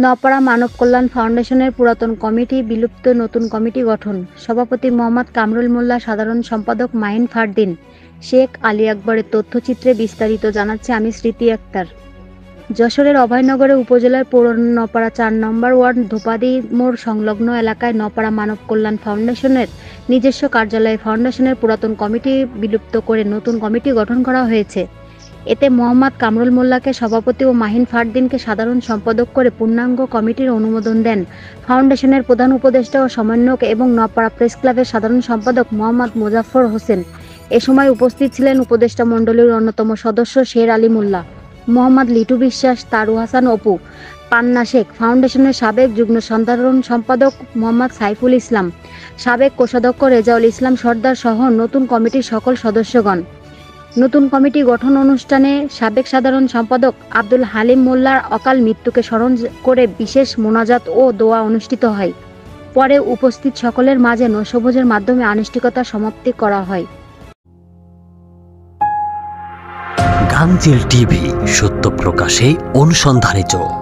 নপাড়া মানব কল্যাণ ফাউন্ডেশনের পুরাতন কমিটি বিলুপ্ত, নতুন কমিটি গঠন। সভাপতি মোহাম্মদ কামরুল মোল্লা, সাধারণ সম্পাদক মাহিন ফারদিন। শেখ আলী আকবরের তথ্যচিত্রে বিস্তারিত জানাচ্ছে আমি স্মৃতি আক্তার। যশোরের অভয়নগরে উপজেলার পৌর নপাড়া ৪ নম্বর ওয়ার্ড ধোপাদি মোড় সংলগ্ন এলাকায় নপাড়া মানব কল্যাণ ফাউন্ডেশনের নিজস্ব কার্যালয়ে ফাউন্ডেশনের পুরাতন কমিটি বিলুপ্ত করে নতুন কমিটি গঠন করা হয়েছে। এতে মোহাম্মদ কামরুল মোল্লাকে সভাপতি ও মাহিন ফারদিনকে সাধারণ সম্পাদক করে পূর্ণাঙ্গ কমিটির অনুমোদন দেন ফাউন্ডেশনের প্রধান উপদেষ্টা ও সমন্বয়ক এবং নপাড়া প্রেস ক্লাবের সাধারণ সম্পাদক মোহাম্মদ মোজাফফর হোসেন। এ সময় উপস্থিত ছিলেন উপদেষ্টা মণ্ডলীর অন্যতম সদস্য শের আলী মোল্লা, মোহাম্মদ লিটু বিশ্বাস, তারু হাসান অপু, পান্না শেখ, ফাউন্ডেশনের সাবেক যুগ্ম সাধারণ সম্পাদক মোহাম্মদ সাইফুল ইসলাম, সাবেক কোষাধ্যক্ষ রেজাউল ইসলাম সর্দার সহ নতুন কমিটির সকল সদস্যগণ। নতুন কমিটি গঠন অনুষ্ঠানে সাবেক সাধারণ সম্পাদক আব্দুল হালিম মোল্লার অকাল মৃত্যুকে স্মরণ করে বিশেষ মোনাজাত ও দোয়া অনুষ্ঠিত হয়। পরে উপস্থিত সকলের মাঝে নৈশভোজের মাধ্যমে আনুষ্ঠানিকতা সমাপ্তি করা হয়। গাংচিল টিভি, সত্য প্রকাশে অনুসন্ধানী চোখ।